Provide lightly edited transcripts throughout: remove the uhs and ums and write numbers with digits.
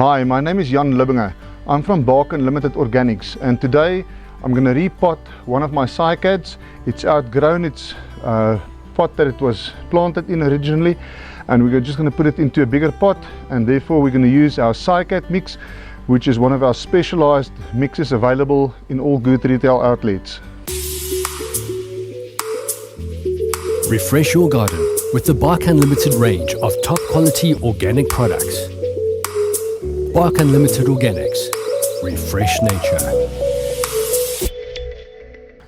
Hi, my name is Jan Libbinger. I'm from Bark Unlimited Organics, and today I'm going to repot one of my cycads. It's outgrown its pot that it was planted in originally, and we're just going to put it into a bigger pot, and therefore we're going to use our Cycad mix, which is one of our specialized mixes available in all good retail outlets. Refresh your garden with the Bark Unlimited range of top quality organic products. Bark Unlimited Organics. Refresh nature.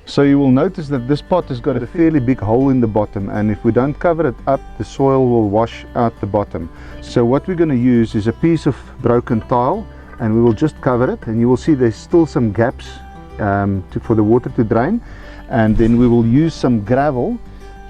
So you will notice that this pot has got a fairly big hole in the bottom, and if we don't cover it up, the soil will wash out the bottom. So what we're going to use is a piece of broken tile, and we will just cover it, and you will see there's still some gaps for the water to drain, and then we will use some gravel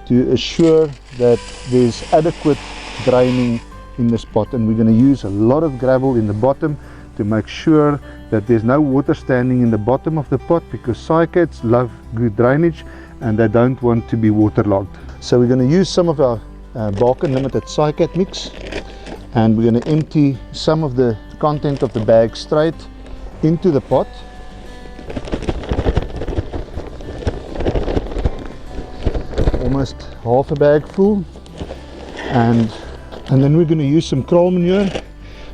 to assure that there's adequate draining in this pot. And we're going to use a lot of gravel in the bottom to make sure that there's no water standing in the bottom of the pot, because cycads love good drainage and they don't want to be waterlogged. So we're going to use some of our Bark Unlimited Cycad mix, and we're going to empty some of the content of the bag straight into the pot. Almost half a bag full, and then we're going to use some kraal manure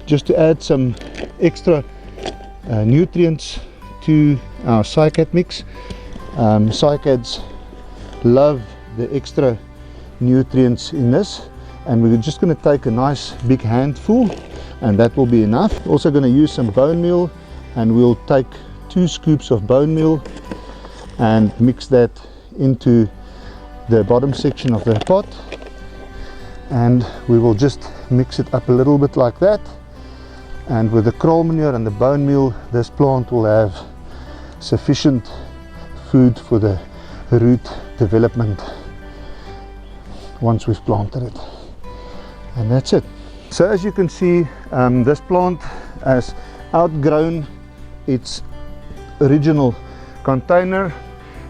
just to add some extra nutrients to our Cycad mix. Cycads love the extra nutrients in this, and we're just going to take a nice big handful, and that will be enough. Also going to use some bone meal, and we'll take 2 scoops of bone meal and mix that into the bottom section of the pot, and we will just mix it up a little bit like that. And with the kraal manure and the bone meal, this plant will have sufficient food for the root development once we've planted it. And that's it. So as you can see, this plant has outgrown its original container.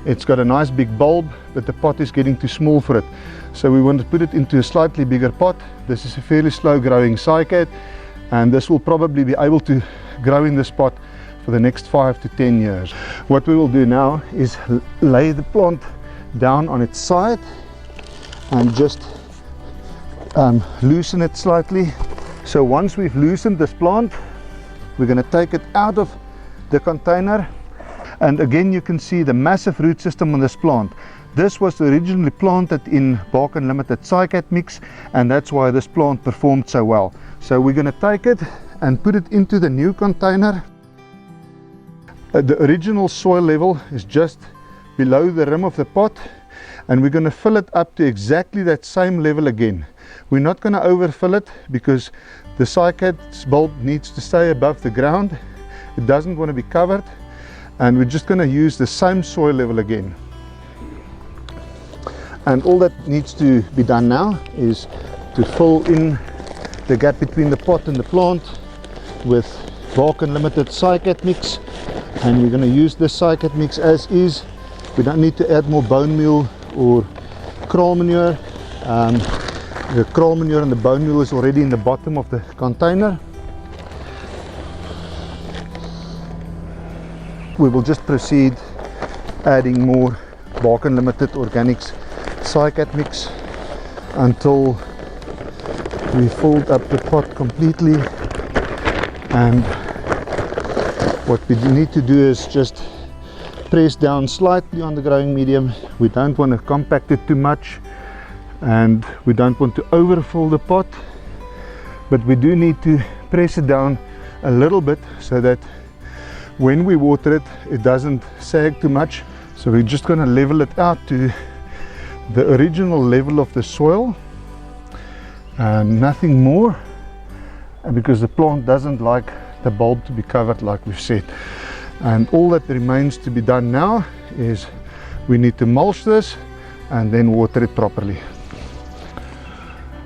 It's got a nice big bulb, but the pot is getting too small for it. So we want to put it into a slightly bigger pot. This is a fairly slow growing cycad, and this will probably be able to grow in this pot for the next 5 to 10 years. What we will do now is lay the plant down on its side and just loosen it slightly. So once we've loosened this plant, we're going to take it out of the container. And again, you can see the massive root system on this plant. This was originally planted in Bark Unlimited Cycad mix, and that's why this plant performed so well. So we're going to take it and put it into the new container. The original soil level is just below the rim of the pot, and we're going to fill it up to exactly that same level again. We're not going to overfill it because the cycad's bulb needs to stay above the ground. It doesn't want to be covered. And we're just going to use the same soil level again. And all that needs to be done now is to fill in the gap between the pot and the plant with Bark Unlimited Cycad mix. And we're going to use this Cycad mix as is. We don't need to add more bone meal or kraal manure. The kraal manure and the bone meal is already in the bottom of the container. We will just proceed adding more Bark Unlimited Organics Cycad mix until we filled up the pot completely. And what we need to do is just press down slightly on the growing medium. We don't want to compact it too much, and we don't want to overfill the pot, but we do need to press it down a little bit so that when we water it, it doesn't sag too much. So we're just going to level it out to the original level of the soil, and nothing more, because the plant doesn't like the bulb to be covered, like we've said. And all that remains to be done now is we need to mulch this and then water it properly.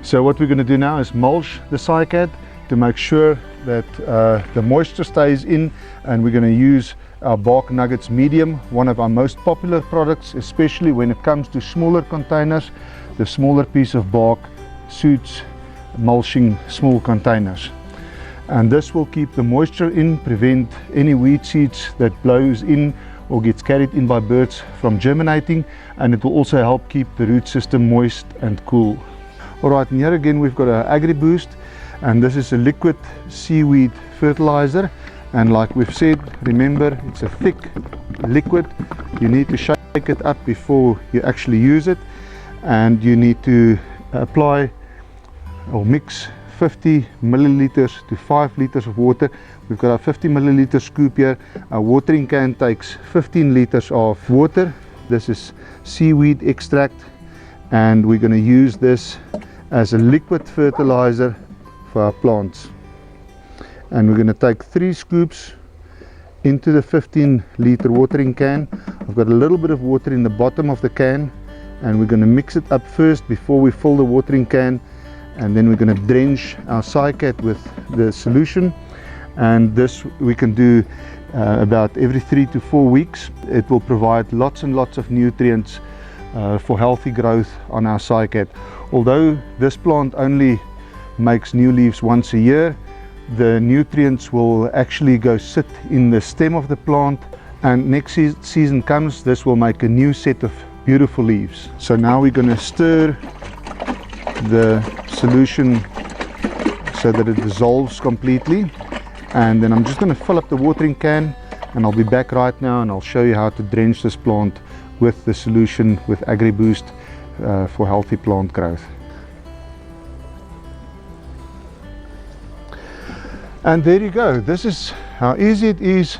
So what we're going to do now is mulch the cycad to make sure that the moisture stays in, and we're going to use our Bark Nuggets Medium, one of our most popular products, especially when it comes to smaller containers. The smaller piece of bark suits mulching small containers. and this will keep the moisture in, prevent any weed seeds that blows in or gets carried in by birds from germinating, and it will also help keep the root system moist and cool. Alright, and here again we've got our AgriBoost, and this is a liquid seaweed fertilizer, and like we've said, remember, it's a thick liquid. You need to shake it up before you actually use it, and you need to apply or mix 50 milliliters to 5 liters of water. We've got our 50 milliliter scoop here. Our watering can takes 15 liters of water. This is seaweed extract, and we're going to use this as a liquid fertilizer for our plants. And we're going to take 3 scoops into the 15 liter watering can. I've got a little bit of water in the bottom of the can, and we're going to mix it up first before we fill the watering can, and then we're going to drench our Cycad with the solution. And this we can do about every 3 to 4 weeks. It will provide lots and lots of nutrients for healthy growth on our Cycad. Although this plant only makes new leaves once a year, the nutrients will actually go sit in the stem of the plant, and next season comes, this will make a new set of beautiful leaves. So now we're going to stir the solution so that it dissolves completely, and then I'm just going to fill up the watering can, and I'll be back right now and I'll show you how to drench this plant with the solution with AgriBoost for healthy plant growth. And there you go. This is how easy it is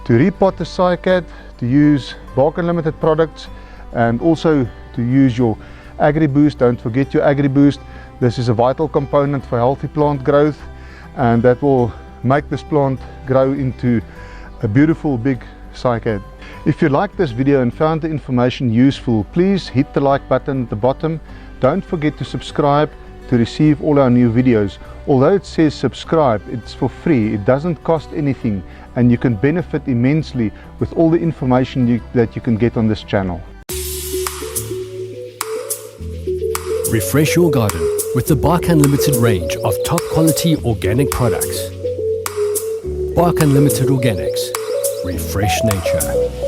to repot the Cycad, to use Bark Unlimited products, and also to use your AgriBoost. Don't forget your AgriBoost. This is a vital component for healthy plant growth, and that will make this plant grow into a beautiful big Cycad. If you liked this video and found the information useful, please hit the like button at the bottom. Don't forget to subscribe to receive all our new videos. Although it says subscribe, it's for free. It doesn't cost anything, and you can benefit immensely with all the information that you can get on this channel. Refresh your garden with the Bark Unlimited range of top quality organic products. Bark Unlimited Organics. Refresh nature.